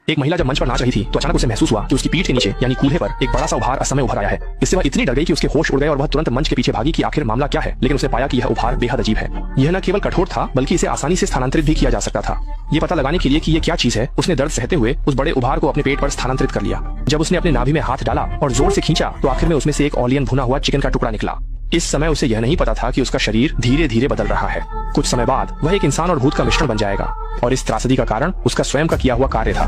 एक महिला जब मंच पर नाच रही थी तो अचानक उसे महसूस हुआ कि उसकी पीठ के नीचे यानी कूल्हे पर एक बड़ा सा उभार असमय उभर आया है। इससे वह इतनी डर गई कि उसके होश उड़ गए और वह तुरंत मंच के पीछे भागी कि आखिर मामला क्या है। लेकिन उसने पाया कि यह उभार बेहद अजीब है। यह न केवल कठोर था बल्कि इसे आसानी से स्थानांतरित भी किया जा सकता था। ये पता लगाने के लिए कि ये क्या चीज है, उसने दर्द सहते हुए उस बड़े उभार को अपने पेट पर स्थानांतरित कर लिया। जब उसने अपने नाभि में हाथ डाला और जोर से खींचा तो आखिर में उसमें से एक ऑलियन भुना हुआ चिकन का टुकड़ा निकला। इस समय उसे यह नहीं पता था कि उसका शरीर धीरे धीरे बदल रहा है। कुछ समय बाद वह एक इंसान और भूत का मिश्रण बन जाएगा और इस त्रासदी का कारण उसका स्वयं का किया हुआ कार्य था।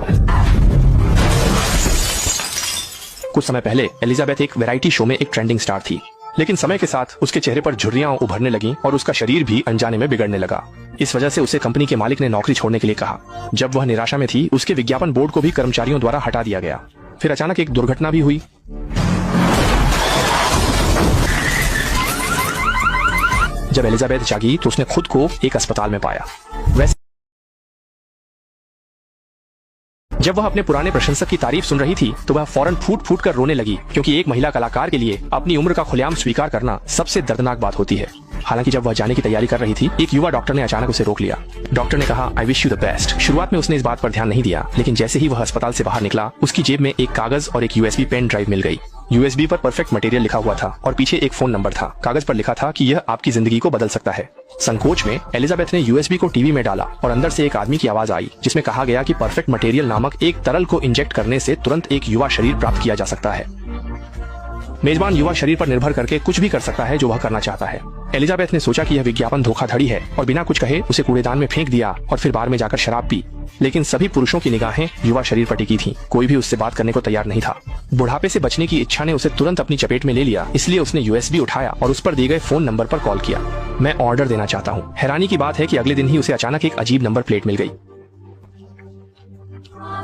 कुछ समय पहले एलिजाबेथ एक वैरायटी शो में एक ट्रेंडिंग स्टार थी, लेकिन समय के साथ उसके चेहरे पर झुर्रियां उभरने लगीं और उसका शरीर भी अनजाने में बिगड़ने लगा। इस वजह से उसे कंपनी के मालिक ने नौकरी छोड़ने के लिए कहा। जब वह निराशा में थी, उसके विज्ञापन बोर्ड को भी कर्मचारियों द्वारा हटा दिया गया। फिर अचानक एक दुर्घटना भी हुई। जब एलिजाबेथ जागी तो उसने खुद को एक अस्पताल में पाया। वैसे जब वह अपने पुराने प्रशंसक की तारीफ सुन रही थी तो वह फौरन फूट फूट कर रोने लगी, क्योंकि एक महिला कलाकार के लिए अपनी उम्र का खुलेआम स्वीकार करना सबसे दर्दनाक बात होती है। हालांकि जब वह जाने की तैयारी कर रही थी, एक युवा डॉक्टर ने अचानक उसे रोक लिया। डॉक्टर ने कहा, I wish you the best. शुरुआत में उसने इस बात पर ध्यान नहीं दिया, लेकिन जैसे ही वह अस्पताल से बाहर निकला, उसकी जेब में एक कागज और एक यूएसबी पेन ड्राइव मिल गई। यूएसबी पर परफेक्ट मटेरियल लिखा हुआ था और पीछे एक फोन नंबर था। कागज पर लिखा था कि यह आपकी जिंदगी को बदल सकता है। संकोच में एलिजाबेथ ने यूएसबी को टीवी में डाला और अंदर से एक आदमी की आवाज आई, जिसमें कहा गया कि परफेक्ट मटेरियल नामक एक तरल को इंजेक्ट करने से तुरंत एक युवा शरीर प्राप्त किया जा सकता है। मेजबान युवा शरीर पर निर्भर करके कुछ भी कर सकता है जो वह करना चाहता है। एलिजाबेथ ने सोचा कि यह विज्ञापन धोखाधड़ी है और बिना कुछ कहे उसे कूड़ेदान में फेंक दिया और फिर बार में जाकर शराब पी। लेकिन सभी पुरुषों की निगाहें युवा शरीर पर टिकी थीं। कोई भी उससे बात करने को तैयार नहीं था। बुढ़ापे से बचने की इच्छा ने उसे तुरंत अपनी चपेट में ले लिया, इसलिए उसने यूएसबी उठाया और उस पर दिए गए फोन नंबर पर कॉल किया। मैं ऑर्डर देना चाहता हूँ। हैरानी की बात है कि अगले दिन ही उसे अचानक एक अजीब नंबर प्लेट मिल गई।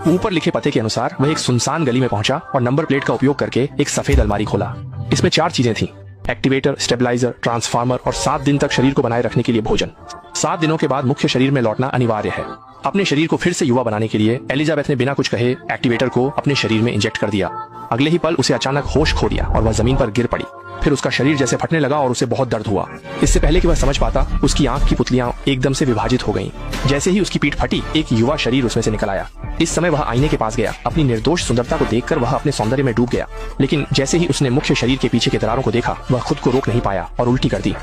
ऊपर लिखे पते के अनुसार वह एक सुनसान गली में पहुंचा और नंबर प्लेट का उपयोग करके एक सफेद अलमारी खोला। इसमें 4 चीजें थीं: एक्टिवेटर, स्टेबलाइजर, ट्रांसफार्मर और 7 दिन तक शरीर को बनाए रखने के लिए भोजन। 7 दिनों के बाद मुख्य शरीर में लौटना अनिवार्य है। अपने शरीर को फिर से युवा बनाने के लिए एलिजाबेथ ने बिना कुछ कहे एक्टिवेटर को अपने शरीर में इंजेक्ट कर दिया। अगले ही पल उसे अचानक होश खो दिया और वह जमीन पर गिर पड़ी। फिर उसका शरीर जैसे फटने लगा और उसे बहुत दर्द हुआ। इससे पहले कि वह समझ पाता, उसकी आंख की पुतलियां एकदम से विभाजित हो गईं। जैसे ही उसकी पीठ फटी, एक युवा शरीर उसमें से निकल आया। इस समय वह आईने के पास गया। अपनी निर्दोष सुंदरता को देखकर वह अपने सौंदर्य में डूब गया। लेकिन जैसे ही उसने मुख्य शरीर के पीछे के दरारों को देखा, वह खुद को रोक नहीं पाया और उल्टी कर दी।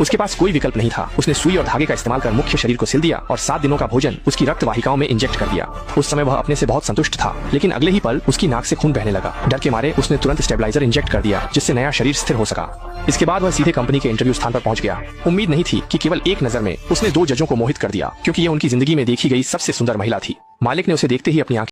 उसके पास कोई विकल्प नहीं था। उसने सुई और धागे का इस्तेमाल कर मुख्य शरीर को सिल दिया और 7 दिनों का भोजन उसकी रक्त वाहिकाओं में इंजेक्ट कर दिया। उस समय वह अपने से बहुत संतुष्ट था, लेकिन अगले ही पल उसकी नाक से खून बहने लगा। डर के मारे उसने तुरंत स्टेबलाइजर इंजेक्ट कर दिया, जिससे नया शरीर स्थिर हो सका। इसके बाद वह सीधे कंपनी के इंटरव्यू स्थान पर पहुंच गया। उम्मीद नहीं थी कि केवल एक नजर में उसने 2 जजों को मोहित कर दिया, क्योंकि यह उनकी जिंदगी में देखी गई सबसे सुंदर महिला थी। मालिक ने उसे देखते ही अपनी आंखें